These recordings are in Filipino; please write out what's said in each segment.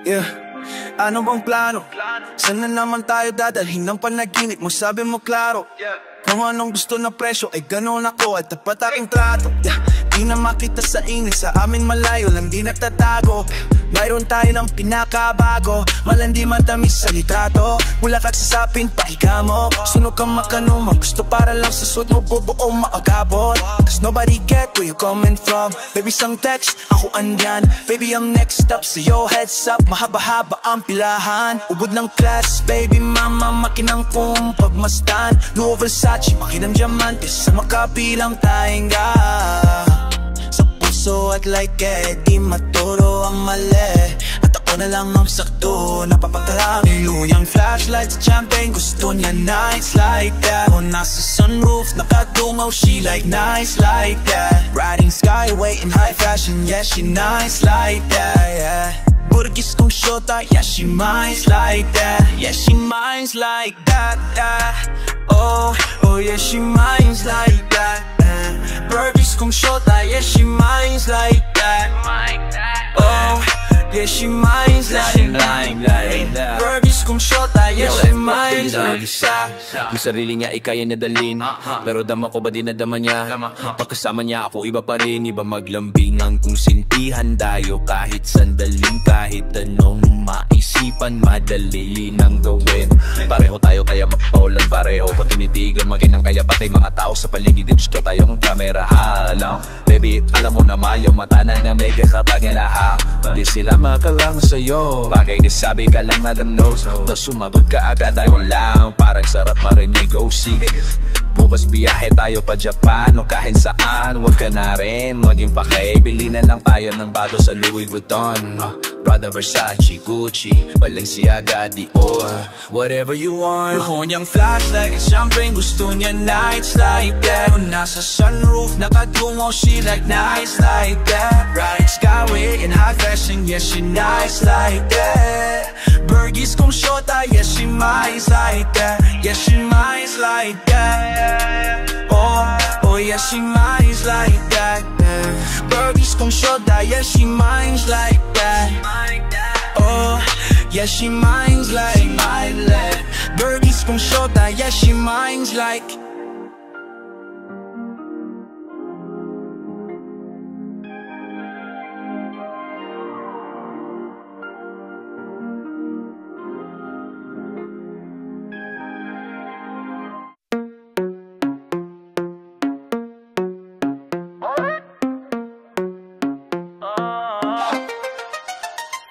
Yeah. Ano bang plano? Saan na naman tayo dadalhin ng panaginip mo? Sabi mo klaro, kung anong gusto na presyo ay ganun ako at tapat aking trato. Di na makita sa ingin, sa amin malayo lang di nagtatago. Mayroon tayo ng pinakabago, malandi matamis sa litrato. Mula kagsasapin, pahiga mo, sunog kang makanumang gusto para lang sa suit mo bubuong maagabot. Cause nobody get where you coming from. Baby sang text, ako andyan. Baby ang next stop, sa'yo heads up. Mahaba-haba ang pilahan, ubod ng class. Baby mama, makinang kung pagmastan. Louis Versace, makinang diamantes sa makabilang tainga. So at like di maturo ang mali at ako na lang ang sakto. Napapagtarami luyang flashlights, champagne. Gusto niya nights like that. O nasa sunroof, nakadungaw, she like nights like that. Riding skyway in high fashion, yeah, she nice like that, yeah. Burgis kong shota, yeah, she minds like that. Yeah, she minds like that, yeah. Oh, oh yeah, she minds like that. Burgis kong shota, yeah, she minds like that. Oh, yeah, she minds like that. Burgis kong shota, yeah, she minds like that. Yung sarili niya ay kaya nadalin, pero dama ko ba din nadama niya? Pagkasama niya ako iba pa rin, iba maglambingan kung sintihan tayo. Kahit sandaling, kahit anong maisipan, madali nang gawin. Pareho tayo kaya mapaulan pareho, kung tinitigan maginang kaya patay mga tao sa paligid. Gusto tayong kamera halang. Baby, alam mo naman yung mata na may kakapangilahang. Di sila makalang sa'yo, bagay di sabi ka lang madam knows. Tapos sumagot ka agad tayo lang, parang sarap marinig OC. Bukas biyahe tayo pa Japan o kahit saan. Huwag ka na rin maging pakay, bili na lang tayo ng bago sa Louis Vuitton, Prada, Versace, Gucci, Balenciaga, Dior, whatever you want. Gusto niyang flash like a champagne, gusto niya nights like that. Kung nasa sunroof, nakadungaw, she like nights like that. Riding skyway in high fashion, yeah, she nice like that. Burgis kong shota, yeah, she minds like that. Yeah, she minds like that. Oh, oh yeah, she minds like that. Burgis kong shota, yeah, she minds like that. Oh, yeah, she minds like that. Burgis kong shota, yeah, she minds like.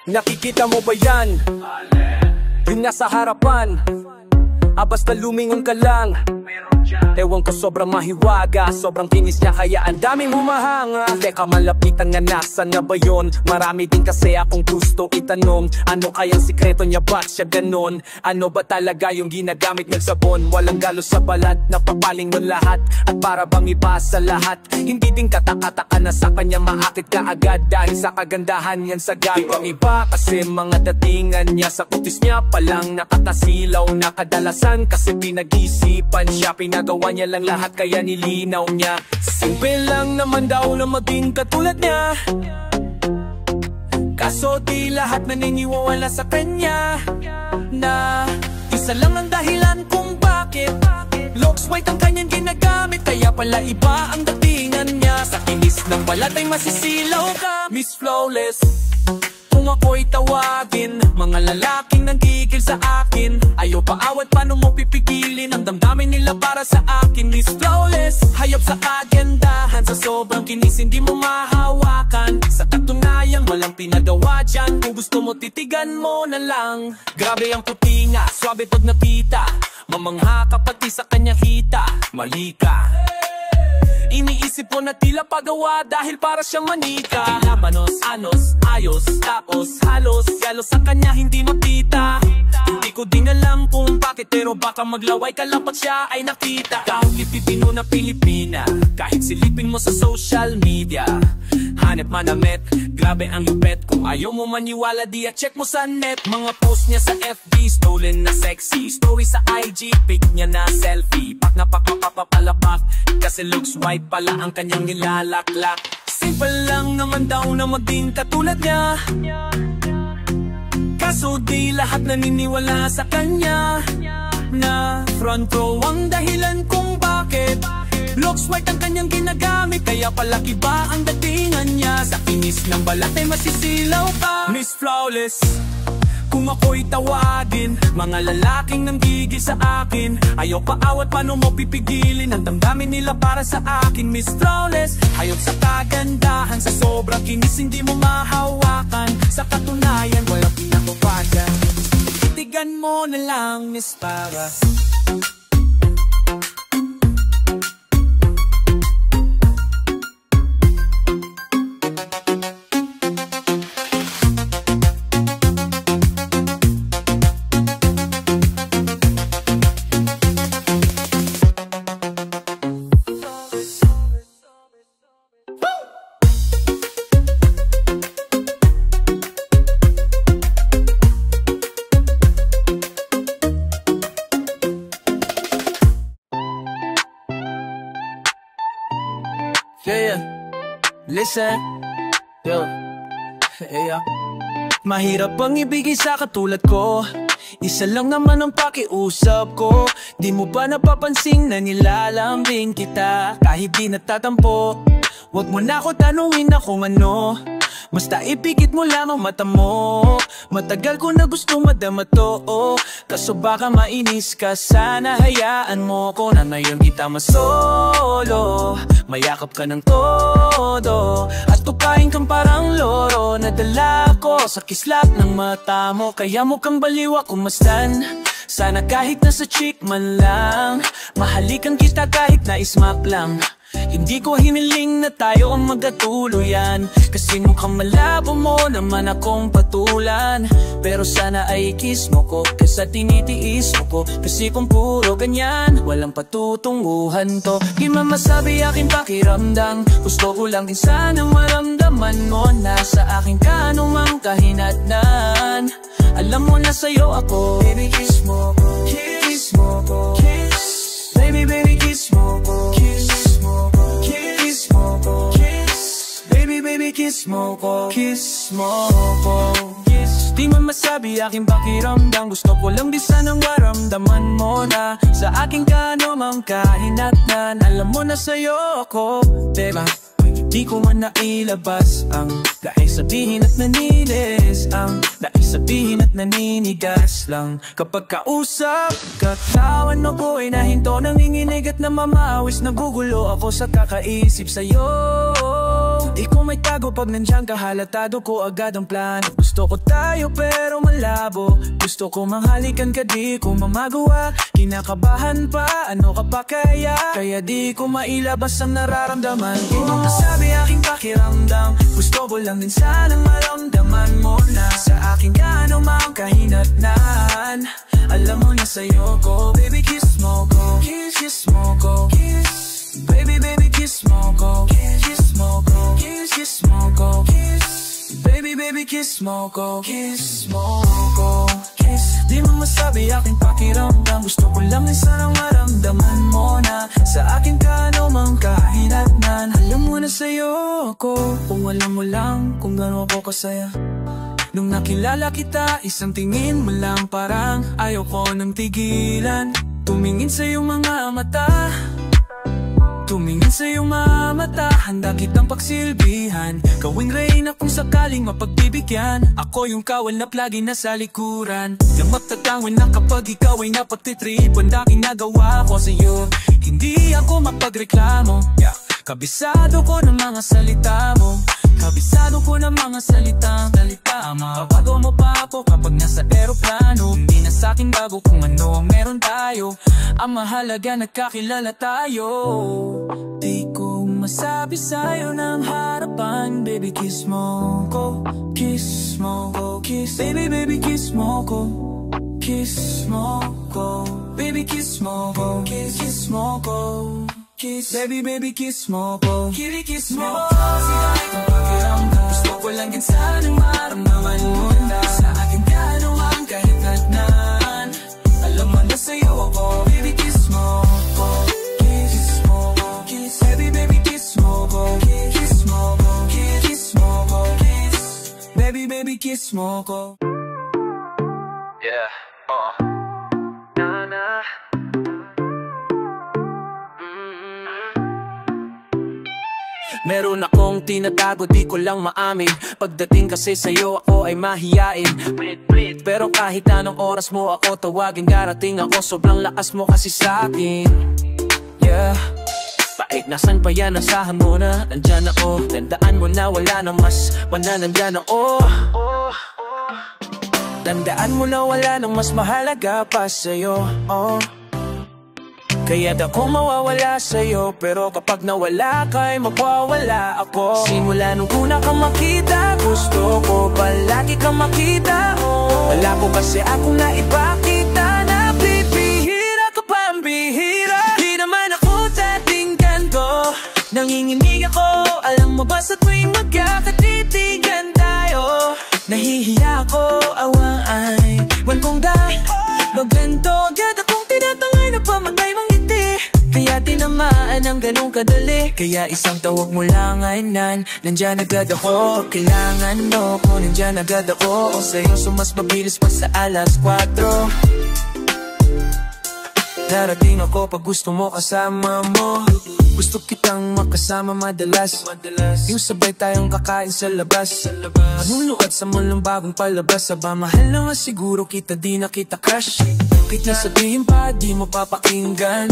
Nakikita mo ba yan? Yung nasa harapan, basta lumingon ka lang. Ewan ko sobrang mahiwaga, sobrang kinis niya kaya ang daming humahanga. Teka malapitan nga nasan na ba yun? Marami din kasi akong gustong itanong. Ano kayang sikreto niya, ba't siya ganon? Ano ba talaga yung ginagamit ng sabon? Walang galo sa balat, napapaling mo lahat. At para bang iba sa lahat, hindi din kataka-taka na sa kanya maakit ka agad. Dahil sa kagandahan yan sa gabang iba, kasi mga datingan niya sa kutis niya palang nakatasilaw na kadalasan. Kasi pinag-isipan siya, pinagawa niya lang lahat kaya nilinaw niya. Simple lang naman daw na maging katulad niya, kaso di lahat naniniwala sa kanya. Na isa lang ang dahilan kung bakit looks white ang kanyang ginagamit, kaya pala iba ang datingan niya. Sa kinis ng balat ay masisilaw ka, Miss Flawless. Kung ako'y tawagin, mga lalaking nanggigil sa akin, ayaw paawat, paano mo pipigilin ang damdamin nila para sa akin? Miss Flawless, hayop sa agendahan, sa sobrang kinis hindi mo mahawakan. Sa katunayan, walang pinagawa dyan, kung gusto mo titigan mo na lang. Grabe ang puti niya, swabe pag napita, mamangha kapag di sa kanya kita. Mali ka, iniisip ko na tila pagawa dahil para siyang manika. Labanos, anos, ayos, tapos halos galo sa kanya hindi makita. Hindi ko din alam kung bakit, pero baka maglaway ka lang pag siya ay nakita. Kahit Pilipino na Pilipina, kahit silipin mo sa social media, hanep manamet, grabe ang lupet. Kung ayaw mo maniwala di check mo sa net. Mga post niya sa FB, stolen na sexy. Story sa IG, pic niya na selfie. Pak na papapapalapak, kasi looks white pala ang kanyang nilalaklak. Simple lang naman daw na maging katulad niya, Kaso di lahat naniniwala sa kanya, na front row ang dahilan kung bakit looks white ang kanyang ginagamit. Kaya pala iba ang datingan niya. Sa kinis ng balat ay masisilaw ka, Miss Flawless. Kung ako'y tawagin, mga lalaking nanggigil sa akin, ayaw paawat, paano mo pipigilin ang damdamin nila para sa akin, Miss Flawless. Hayop sa kagandahan, sa sobrang kinis hindi mo mahawakan. Sa katunayan, walang pinapapagan. Titigan mo na lang, Miss Para. Yeah, listen, yo, yeah. Mahirap bang ibigay sa katulad ko? Isa lang naman ang pakiusap ko. Di mo ba napapansin na nilalambing kita kahit di natatampo? Huwag mo na ako tanungin na kung ano, basta ipikit mo lamang mata mo. Matagal ko na gusto madama to, kaso baka mainis ka. Sana hayaan mo ko na ngayon kita masolo. Mayakap ka ng todo at tupain kang parang loro. Nadala ko sa kislap ng mata mo, kaya mukhang baliw ako masdan. Sana kahit nasa chick man lang, mahalikan kita kahit na ismak lang. Hindi ko hiniling na tayo ang magkatuluyan, kasi mukhang malabo mo naman akong patulan. Pero sana ay kiss mo ko kaysa tinitiis mo ko, kasi kung puro ganyan, walang patutunguhan to. Di man masabi aking pakiramdam, gusto ko lang din sanang maramdaman mo na sa akin ka anumang kahinatnan. Alam mo na sa'yo ako, baby kiss mo ko, kiss mo ko, kiss. Baby baby kiss mo ko, kiss. Kiss mo ko, kiss. Baby, baby, kiss mo ko, kiss mo ko, kiss. Di man masabi aking pakiramdam, gusto ko lang di sanang maramdaman mo na sa aking kanumang kahinatnan. Alam mo na sa'yo ako, diba? Di ko man nailabas ang dahil sabihin at nanilis, ang dahil sabihin at naninigas lang. Kapag kausap, katawan ako ay nahinto, nanginginig at namamawis. Nagugulo ako sa kakaisip sa'yo. Di ko may tago pag nandiyan ka, halatado ko agad ang plano. Gusto ko tayo pero malabo, gusto ko manghalikan ka, di ko mamagawa. Kinakabahan pa, ano ka pa kaya? Kaya di ko mailabas ang nararamdaman ko. Di mo masabi aking pakiramdam, gusto ko lang din sanang maramdaman mo na sa aking kanumang kahinatnan. Alam mo na sa'yo ko, baby kiss mo ko, kiss, kiss mo ko, kiss. Baby, baby, kiss mo ko, kiss mo ko, kiss mo ko, kiss. Baby, baby, kiss mo ko, kiss mo ko, kiss. Di mo masabi aking pakiramdam, gusto ko lang din sanang maramdaman mo na sa akin ka anumang kahinatnan. Alam mo na sa'yo ako, kung alam mo lang kung gano'n ako kasaya. Nung nakilala kita, isang tingin mo lang parang ayaw ko nang tigilan. Tumingin sa iyong mga mata, tumingin sa iyong mga mata, handa kitang pagsilbihan. Gawing reyna kung sakaling mapagbibigyan. Ako yung kawal na plagi na sa likuran, yung magtatangin na kapag ikaw ay napagtitrip. Wanda ginagawa ko sa'yo, hindi ako mapagreklamo. Kabisado ko ng mga salita mo, kabisado ko ng mga salitang tama. Bago mo pa ako kapag nasa aeroplano, hindi na sa'kin bago kung ano ang meron tayo. Ang mahalaga nagkakilala tayo. Di ko masabi sa'yo ng harapan, baby kiss mo ko, kiss mo ko, kiss. Baby baby kiss mo ko, kiss mo ko. Baby kiss mo ko, kiss, kiss mo ko, kiss. Baby baby kiss mo ko, kiri kiss mo ko. Sigay kong pakiramdam, gusto ko lang din sanang maramdaman mo na sa akin ka anumang kahinatnan. Alam mo na sa'yo ako, baby kiss mo ko, kiss mo ko, kiss. Baby baby kiss mo ko, kiss mo ko, kiss mo ko, kiss. Baby baby kiss mo ko. Meron akong tinatago, di ko lang maamin. Pagdating kasi sa'yo ako ay mahiyain. Pero kahit anong oras mo ako tawagin, darating ako, sobrang lakas mo kasi sa'kin. Yeah. Kahit nasan pa yan, asahan mo na nandyan ako. Tandaan mo na wala nang mas pananandyan ako. Tandaan mo na wala nang mas mahalaga pa sa'yo. Kaya ako mawawala sa'yo, pero kapag nawala ka ay magwawala ako. Simula nung una kang makita, gusto ko palagi kang makita. Wala ko kasi akong naipakita na bibihira ka pa ang bihira. Di naman ako dating ganto, nanginginig ako. Alam mo ba sa tuwing magkakatitigan tayo, nahihiya ako, awa ay buwan kong magganto. Agad akong tinatangay na pamatay mong ngiti, kaya tinamaan ang ganong kadali. Kaya isang tawag mo lang ay nandyan agad ako. Kailangan mo ko, nandyan agad ako. O sa'yo mas mabilis pa sa alas 4. Darating ako pag gusto mo kasama mo. Gusto kitang makasama madalas. Yung sabay tayong kakain sa labas. Manunuot sa mulang bagong palabas. Aba mahal na nga siguro kita, di na kita crush. Kahit nasabihin pa di mo papakinggan,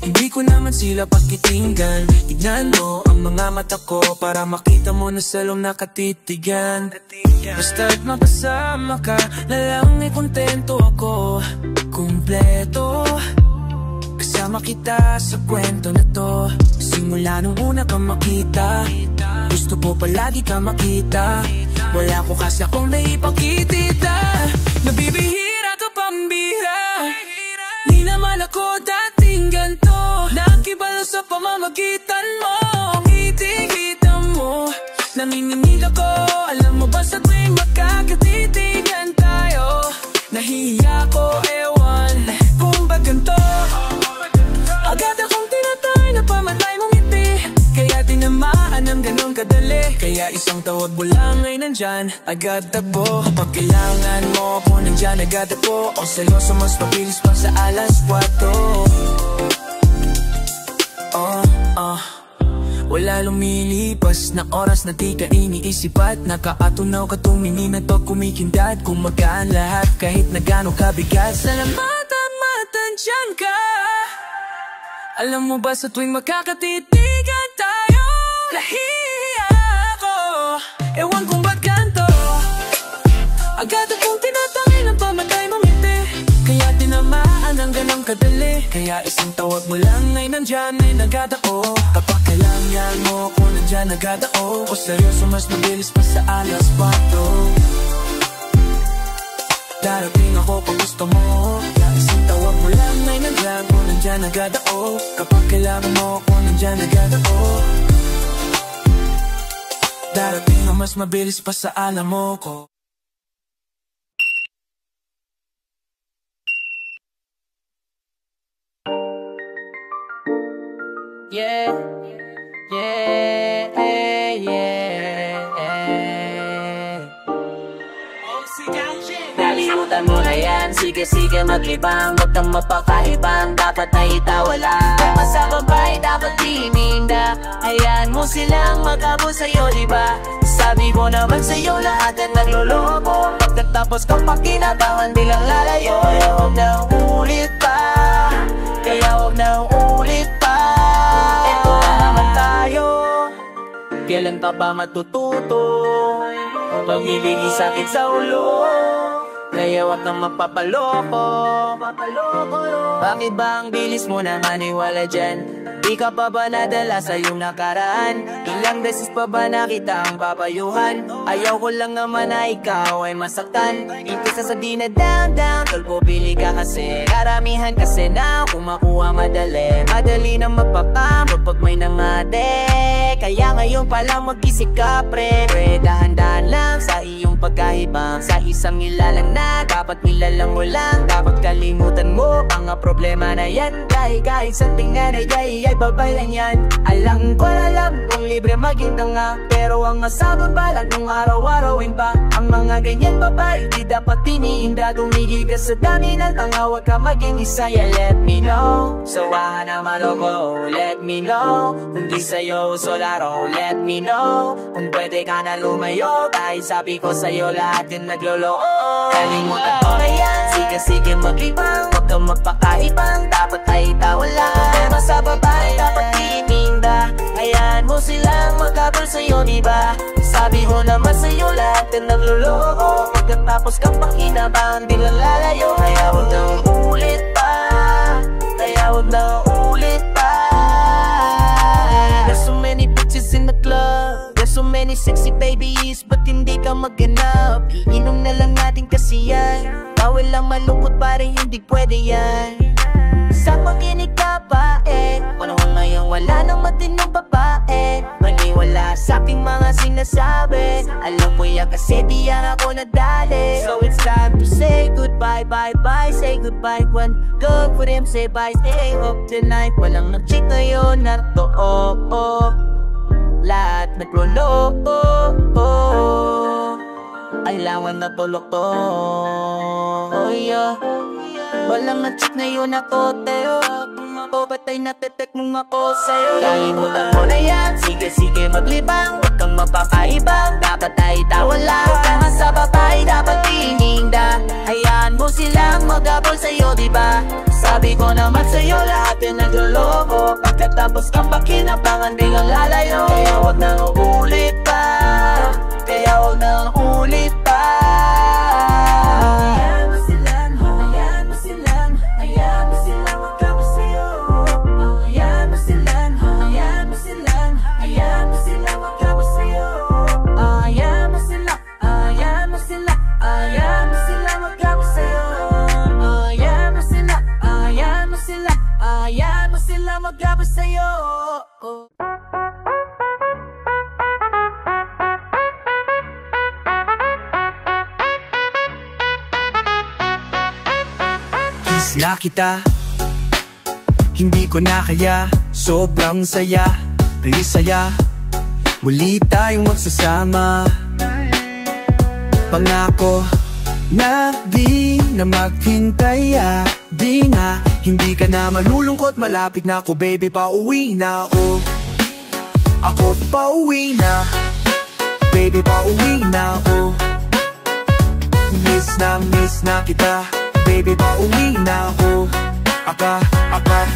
hindi ko naman sila pakitinggan. Tignan mo ang mga mata ko para makita mo na salong nakatitigan. Basta't makasama ka na lang ay kontento ako. Kumpleto kasama kita sa kwento na to. Simula nung una kang makita, gusto ko palagi kang makita. Wala ko kasi akong naipakitita, nabibihira ka pambira. Di naman ako dating ganto, nakibalo sa pamamagitan mo. Ngiti-ngita mo, nanginginig ako. Alam mo ba sa tuwing magkakatitigan tayo, nahihiya ko, ewan kung ba ganto. Agad akong tinatay na pamatay mong ngiti, kaya tinamaan ng ganong kadali. Kaya isang tawag mo lang ay nandyan agad ako. Kapag kailangan mo ako, nandyan agad ako. O seryoso mas mabilis pa sa alas 4. Wala lumilipas na oras na di ka iniisip at nakaatunaw ka tumingin at o kumikindad. Kumagaan lahat kahit na gano'ng kabigat. Salamat at matandyan ka. Alam mo ba sa tuwing magkakatitigan tayo, nahihiya ako, ewan kung ba't ganto. Agad akong tinatangay ng pamatay mong ngiti, kaya tinamaan ang ganang kadali. Kaya isang tawag mo lang ay nandyan ay agad ako. Kapag kailangan mo ako, nandyan agad ako. O seryoso mas mabilis pa sa alas 4. Darating ako pag gusto mo. Isang tawag mo lang ay nandyan ko, nandyan agad ako. Kapag kailangan mo ako, nandyan agad ako. Darating na mas mabilis pa sa alam mo ko. Yeah, yeah, yeah. Nalimutan mo na yan, sige-sige maglibang. Huwag kang mapakaibang, dapat na itawala. Masababay, dapat tininda. Hayaan mo silang mag-abo sa'yo, diba? Sabi ko naman sa'yo lahat ay nagluloko. Pagkatapos kang pakinabangan bilang lalayo. Kaya huwag na ulit pa, kaya huwag na ulit pa. Ito na naman tayo, kailan ka ba matututo? Pag-ibig sakit sa ulo, kaya wag kang mapapaloko. Bakit ba ang bilis mo na maniwala dyan? Di ka pa ba nadala sa iyong nakaraan? Ilang beses pa ba nakita ang papayuhan? Ayaw ko lang naman na ikaw ay masaktan. Impisa sa di na down, tolpo pili ka kasi. Karamihan kasi na kumakuha madali. Madali na mapapam pag may namate. Kaya ngayon palang mag-isip ka pre. Dahan-dahan lang sa iyong pagkahibang. Sa isang ilalang na dapat nilalang mo lang. Dapat kalimutan mo ang problema na yan. Kahit sa tingnan ay babay lang yan. Alam ko alam kung libre maging tanga, pero ang asaban pala nung araw-arawin pa. Ang mga ganyan babae di dapat tiniinda. Tumigil ka sa dami ng tanga, wag ka maging isa. Yeah, let me know, sawahan na maloko. Let me know, kung di sa'yo so laro. Let me know, kung pwede ka na lumayo. Kahit sabi ko sa'yo lahat din nagloloko. Kalimutan ko na yan, sige maglibang. Huwag kang magpakaibang, dapat ay tawala. Problema sa babae, dapat tininda. Hayaan mo silang magkabal sa'yo, diba? Sabi mo naman sa'yo lahat din nagloloko. Pagkatapos kang pakinabang, di lang lalayo. Kaya huwag nang ulit pa, kaya huwag nang ulit pa. There's so many bitches in the club, there's so many sexy babies, ba't hindi ka maghanap? Iinom na lang natin kasi yan. Bawal lang malungkot, parang hindi pwede yan. Sa pakinig ka pa panahon ngayon wala nang matinong babae. Maniwala sa aking mga sinasabi. Alam ko yan kasi di yan ako nadali. So it's time to say goodbye, bye bye. Say goodbye when good for them, say bye. Stay up tonight, walang nag-cheat ngayon na to. Lahat nagproloko. Kailangan na tulog to. Oh yeah, walang nag-cheat ngayon ako tayo. Kung ba't ay natetek mong ako sa'yo? Kalimutan mo na yan, sige maglibang. Huwag kang mapakaibang, dapat ay tawala. Huwag ka nga sa babae, dapat tininda. Hayaan mo silang magabol sa'yo, diba? Sabi ko naman sa'yo lahat yung nagloloko. Pagkatapos kang pakinabangan, di kang lalayo. Kaya huwag nang ulit pa, kaya huwag nang ulit pa. Kiss na kita, hindi ko na kaya. Sobrang saya, very saya. Muli tayong magsasama. Pangako na di na maghintay. Di nga, hindi ka na malulungkot. Malapit na ako baby, pauwi na ako. Ako pauwi na, baby pauwi na ako. Miss na kita, baby pauwi na ako.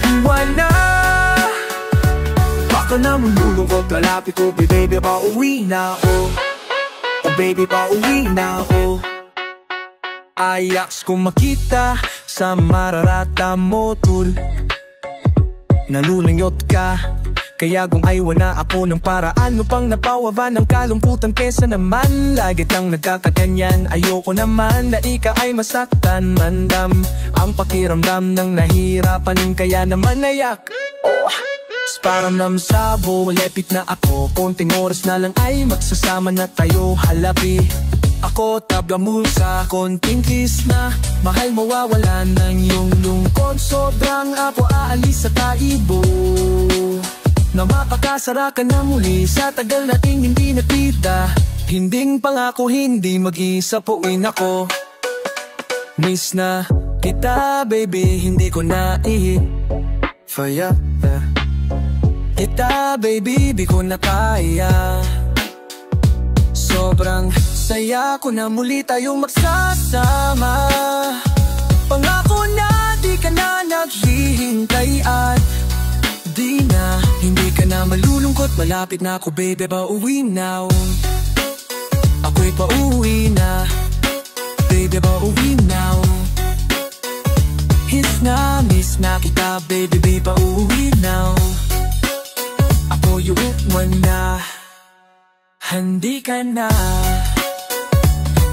Iwan na, baka na malulungkot. Malapit ko baby, pauwi na ako. Oh baby pauwi na ako. Ayaks kung makita sa mararata mo tul. Nalulungyot ka, kaya kung ay wala ako ng paraan upang napawaban ng kalungkutan. Kesa naman lagi kang nagkakaganyan. Ayoko naman na ika ay masaktan. Mandam ang pakiramdam ng nahirapan, kaya naman nayak. Parang namsabo, lepit na ako. Konting oras na lang ay magsasama na tayo. Halapi ako, tabla mo sa konting kiss na. Mahal mawawala ng iyong lungkot. Sobrang ako aalis sa taibo. Na mapakasara ka na muli sa tagal nating hindi nakita. Hinding pangako, hindi mag-isa puin ako. Miss na kita baby, hindi ko na faya kita baby, di ko na kaya. Sobrang saya ko na muli tayong magsasama. Pangako na di ka na naghihintay at di na, hindi ka na malulungkot. Malapit na ako baby, pauwi na. Ako'y pauwi na, baby pauwi na. Miss na kita baby, pauwi na. Ako yung one na, hindi ka na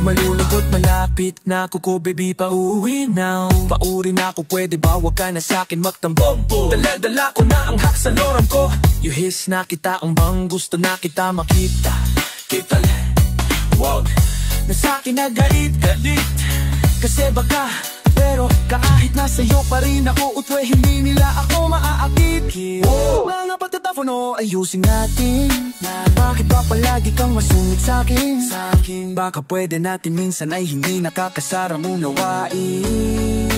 malulungkot. Malapit na ako ko baby, pauwi na. Pauri na ako, pwede ba wag ka na sa'kin magtambombo. Dala-dala ko na ang hak sa lorang ko. Yuhis na kita, ang bang gusto na kita makita. Kita wag na sa'kin na galit. Kasi baka, pero Pero kahit nasa'yo pa rin ako utwe, hindi nila ako maaakit. Mga pagtatapuno, ayusin natin. Bakit ba palagi kang masungit sa'kin? Baka pwede natin minsan ay hindi nakakasarang unawain.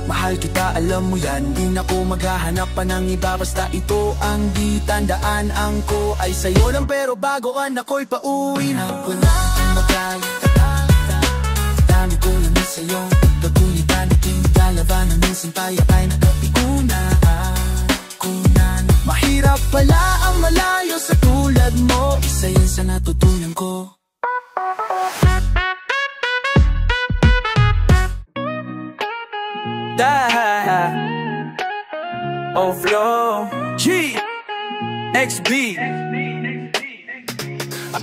Mahal kita, alam mo yan, di na ko maghahanap pa ng iba. Basta ito ang di tandaan, ang ko ay sa'yo lang. Pero bago ka ako'y pauwi na ko natin maglalita. Dami ko naman sa'yo, pagkulitan aking dalaban. Minsan tayo ay nagkapiunan. Mahirap pala ang malayo sa tulad mo, isa yan sa natutunan ko. Flow G XB.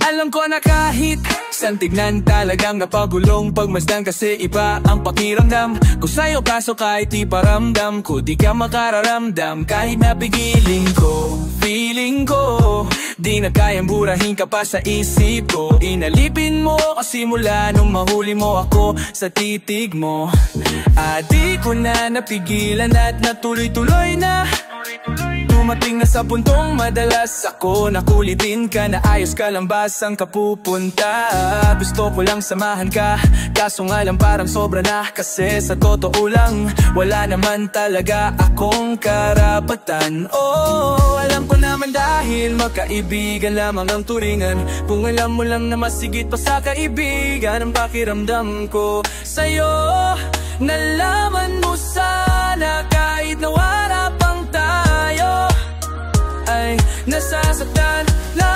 Alam ko na kahit saan tignan talagang napagulong pagmasdan, kasi iba ang pakiramdam ko sa'yo. Kaso kahit di paramdam ko, di ka makararamdam. Kahit napigiling ko, feeling ko di na kayang burahin ka pa sa isip ko. Inalipin mo kasi mula nung mahuli mo ako sa titig mo. Di ko na napigilan at natuloy-tuloy na. Dumating na sa puntong madalas ako nakulitin ka na ayos ka lang ba saan ka pupunta. Gusto ko lang samahan ka, kaso nga lang parang sobra na. Kasi sa totoo lang, wala naman talaga akong karapatan. Alam ko naman dahil magkaibigan lamang ang turingan. Kung alam mo lang na masigit pa sa kaibigan ang pakiramdam ko sa'yo. Nalaman mo sana kahit na wala pang tayo, ay nasasaktan na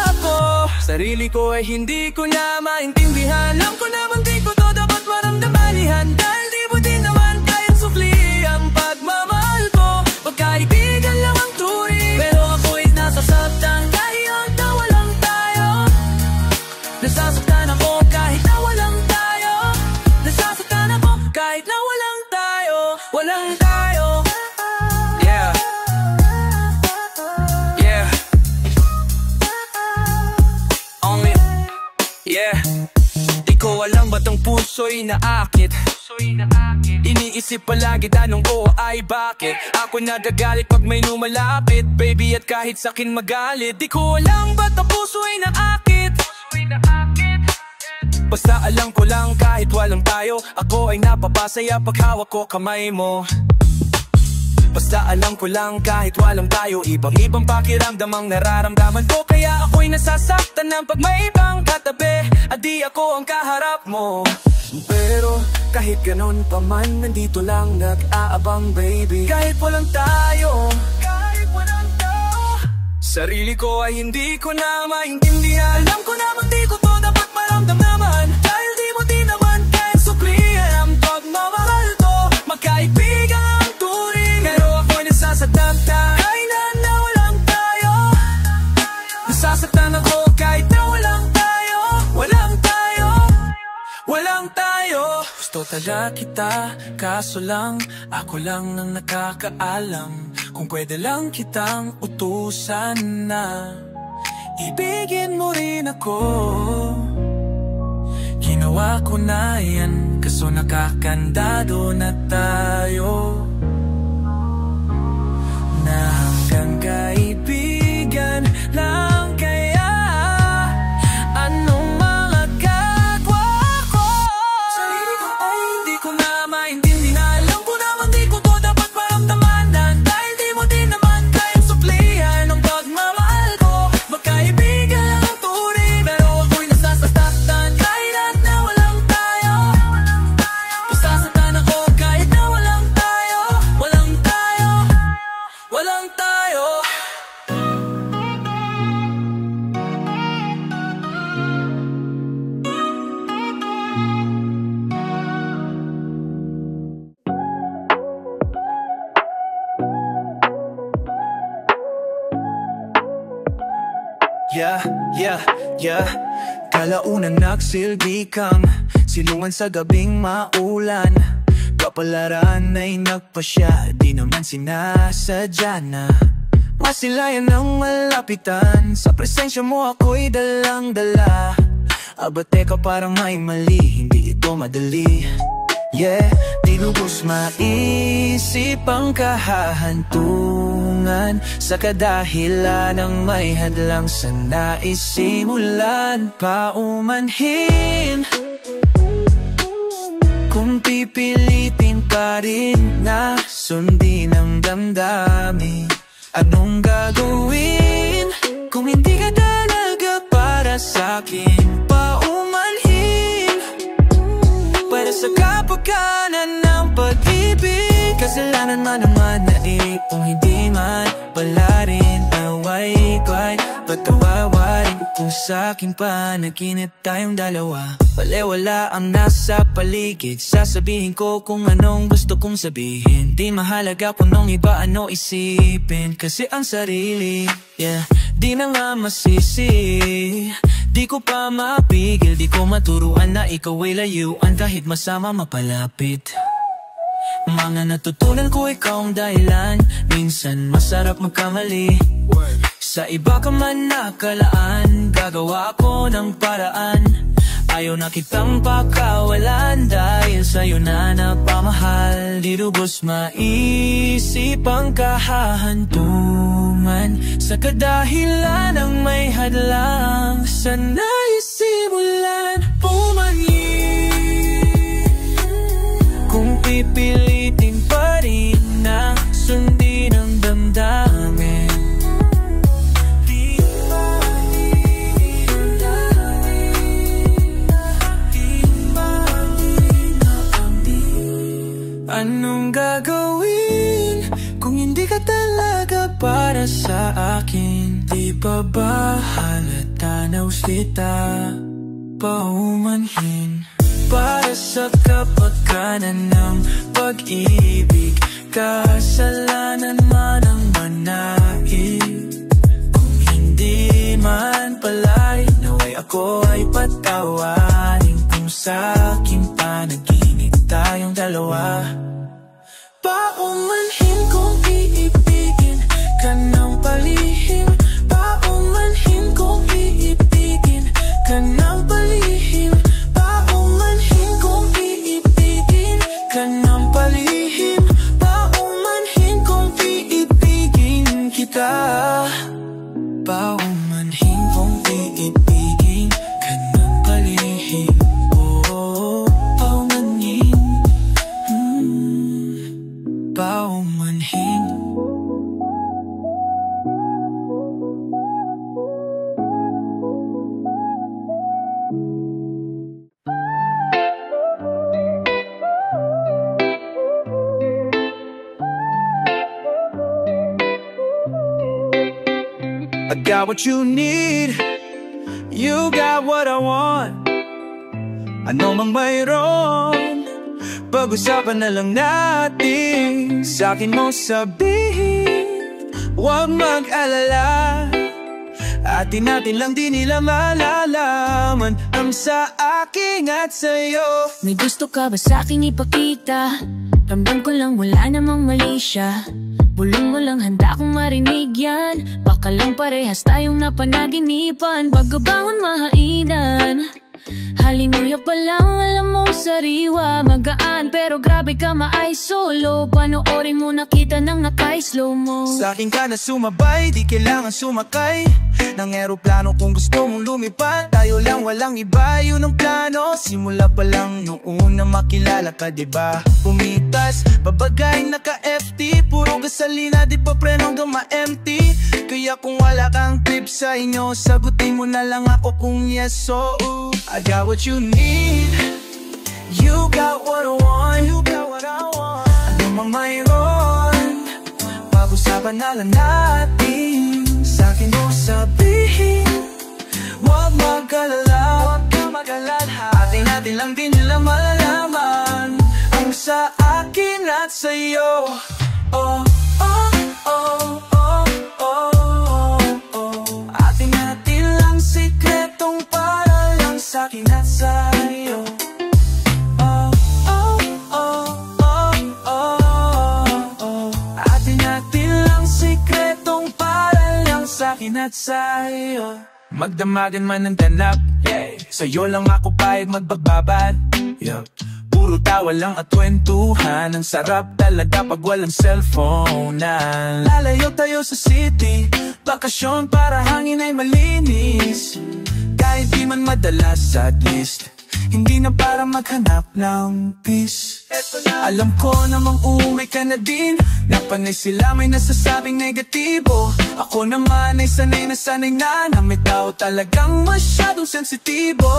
ako. Sarili ko ay hindi ko na maintindihan. Alam ko naman di ko to dapat maramdamanihan, dahil di mo din naman kayang sukli ang pagmamahal ko. Magkaibigan lang ang turing, pero ako'y nasasaktan kahit na walang tayo. Nasasaktan ako kahit na walang tayo. Nasasaktan ako kahit na walang tayo. Walang tayo. Yeah. Yeah. Only. Yeah. Di ko alam ba't ang puso'y naakit. Iniisip palagi tanong ko ay bakit ako nagagalit pag may lumalapit, baby, at kahit sa'kin magalit. Di ko alam ba't ang puso'y naakit. Basta alam ko lang kahit walang tayo, ako ay napapasaya pag hawak ko kamay mo. Basta alam ko lang kahit walang tayo, ibang-ibang pakiramdam ang nararamdaman ko. Kaya ako'y nasasaktan ng pag may ibang katabi at di ako ang kaharap mo. Pero kahit ganon pa man, nandito lang nag-aabang, baby. Kahit walang tayo, sarili ko ay hindi ko na maintindihan. Alam ko naman di ko to dapat maramdam naman, dahil di mo din naman kayang suklihan ang pagmamahal ko. Magkaibigan ang turing, pero ako'y nasasaktan kahit na walang tayo. Nasasaktan ako kahit na walang tayo. Walang tayo. Walang tayo. Gusto talaga kita, kaso lang ako lang ang nakakaalam. Kung pwede lang kitang utusan na ibigin mo rin ako. Ginawa ko na yan, kaso nakakandado na tayo, na hanggang kaibigan lang kaya. Anong mga gatwa ko? Sarili ko ay hindi ko na maintindihan. Alam ko naman di ko to dapat maramdamanan, dahil di mo din naman kayang suplihan ang pagmamahal ko. Magkaibigan lang ang turing, pero ako'y nasasaktan kahit na walang tayo. Nasasaktan ako kahit na walang tayo. Walang tayo. Walang tayo. Yeah. Kalaunan nagsilbi kang silungan sa gabing maulan. Kapalaran ay nagpasya, di naman sinasadya na masilayan ng malapitan. Sa presensya mo ako'y dalang-dala. Aba teka, parang may mali, hindi ito madali. Yeah, di lubos maisip ang kahahantungan sa kadahilan ng may hadlang sa naisimulan. Paumanhin kung pipilitin pa rin na sundin ang damdamin. Anong gagawin kung hindi ka talaga para sa'kin? Paumanhin para sa kapakanan ng pag-ibig. Kasalanan man naman na kung hindi man pala rin away-kway. Patawawarin kung sa'king panaginip tayong dalawa. Wala ang nasa paligid. Sasabihin ko kung anong gusto kong sabihin. Di mahalaga kung nung iba ano isipin. Kasi ang sarili, yeah, di na nga masisi. Di ko pa mapigil, di ko maturuan na ikaw ay layuan kahit masama mapalapit. Mga natutunan ko ikaw ang dahilan. Minsan masarap magkamali. Sa iba ka man nakalaan, gagawa ko ng paraan. Ayaw na kitang pakawalan dahil sa'yo na napamahal. Di lubos maisip ang kahahantungan sa kadahilan ng may hadlang sa naisimulan. Pumanhin kung pipilitin pa rin na sundin ang damdamin. Anong gagawin kung hindi ka talaga para sa akin? Di pa ba halata na usita? Paumanhin para sa kapakanan ng pag-ibig. Kasalanan man ang manaig. Kung hindi man pala'y naway ako ay patawarin kung sa'king panaginip tayong dalawa. Paumanhin kung iibigin ka ng palihim. Paumanhin kung iibigin ka ng palihim. Paumanhin kung iibigin ka ng palihim. Paumanhin kung iibigin kita. Paumanhin kung iibigin ka ng palihim. Paumanhin. I got what you need, you got what I want. Ano mang mayroon, pag-usapan na lang natin. Sa'kin mo sabihin, huwag mag-alala. Atin natin lang di nila malalaman ang sa akin at sa'yo. May gusto ka ba sa'king ipakita? Ramdam ko lang wala namang mali siya. Bulong mo lang handa akong marinig yan. Baka lang parehas tayong napanaginipan. Pagkabahon mahainan, halinuya pa lang, alam mo sariwa. Magaan pero grabe ka maay solo. Panoorin mo nakita nang naka-slow mo. Sa'kin ka na sumabay, di kailangan sumakay ng eroplano kung gusto mong lumipad. Tayo lang walang iba, yun ang plano. Simula pa lang noon na makilala ka, diba? Pumitas, babagay naka-FT. Puro gasolina, di pa prenong gama-empty. Kaya kung wala kang trip sa inyo, sagutin mo na lang ako kung yes. So I got what you need, you got what I want. You got what I want. Ano mang mayroon, pag-usapan na lang natin. Sa'kin mo sabihin, huwag mag-alala. Huwag ka mag-alala. Atin lang din nila malalaman ang sa akin at sa'yo. Oh, oh, oh, oh, oh, oh. Atin lang sikretong para lang sa'kin at sa'yo. Oh, oh, oh, oh, oh, oh. Atin lang sikretong para lang sa'kin at sa'yo. Magdamagan man ng tanap, yeah. Sa'yo lang ako pahig magbababad, yeah. puro tawa lang at kwentuhan. Ang sarap talaga pag walang cellphone. Lalayo tayo sa city, bakasyon para hangin ay malinis. Kahit di man madalas, at least hindi na para maghanap ng peace. Alam ko namang umay ka na din, napanay sila may nasasabing negatibo. Ako naman ay sanay na may tao talagang masyadong sensitibo.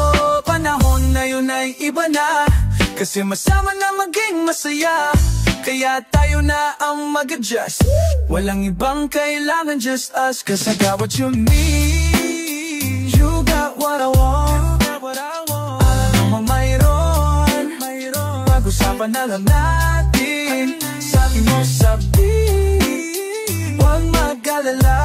Panahon na yun ay iba na, kasi masama na maging masaya. Kaya tayo na ang mag-adjust, walang ibang kailangan, just us. Cause I got what you need, you got what I want. Alam mo mayroon, pag-usapan na lang natin. Sabi mo sabi, huwag mag-alala.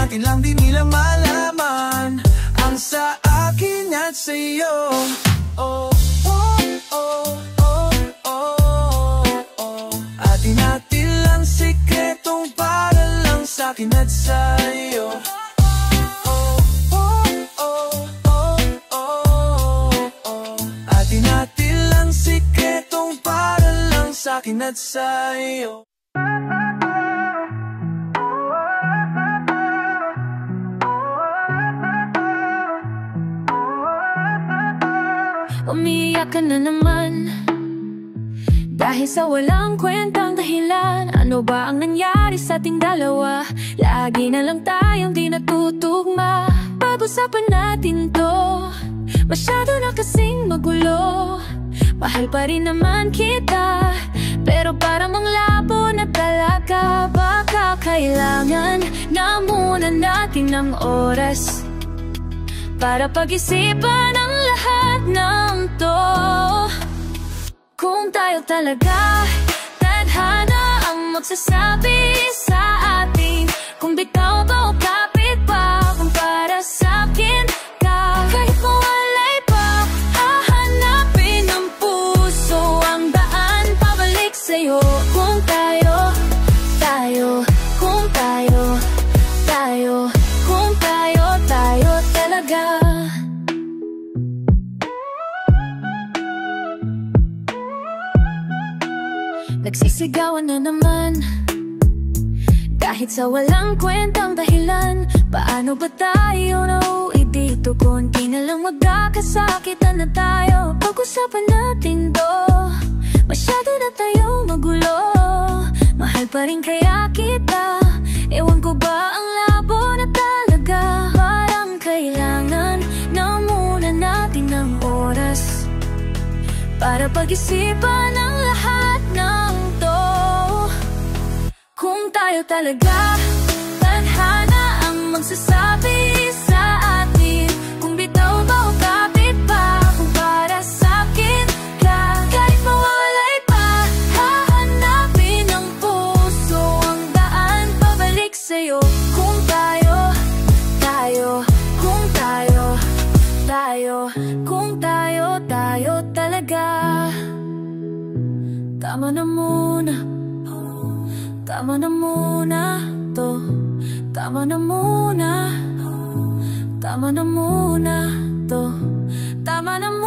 Atin lang din nila malaman ang sa akin at sa'yo. Oh, oh, oh, oh, oh, oh. Atin lang sikretong para lang sa'kin at sa'yo. Atin lang sikretong para lang sa'kin at sa'yo. Umiiyak ka na naman dahil sa walang kwentang dahilan. Ano ba ang nangyari sa ating dalawa? Lagi na lang tayong di natutugma. Pag-usapan natin to, masyado na kasing magulo. Mahal pa rin naman kita, pero parang manglabo na talaga. Baka kailangan na muna natin ng oras para pag-isipan ang lahat ng to. Kung tayo talaga, tadhana ang magsasabi sa atin. Kung bitaw ba o kapit pa, kung para sa'kin ka. Kahit mawalay pa, hahanapin ng puso ang daan pabalik sa'yo. Kung tayo, kung tayo, kung tayo talaga. Nagsisigawan na naman kahit sa walang kwentang dahilan. Paano ba tayo nauwi dito kung di na lang magkakasakitan na tayo? Pag-usapan natin to, masyado na tayong magulo. Mahal pa rin kaya kita, ewan ko ba ang labo na talaga. Parang kailangan na muna natin ng oras para pag-isipan ang lahat ng to. Kung tayo talaga, tadhana ang magsasabi sa atin. Kung bitaw ba o kapit pa, kung para sa'kin ka. Kahit mawalay pa, hahanapin ng puso ang daan pabalik sa'yo. Kung tayo, kung tayo talaga. Tama na muna, tama na muna to. Tama na muna, tama na muna to. Tama na muna.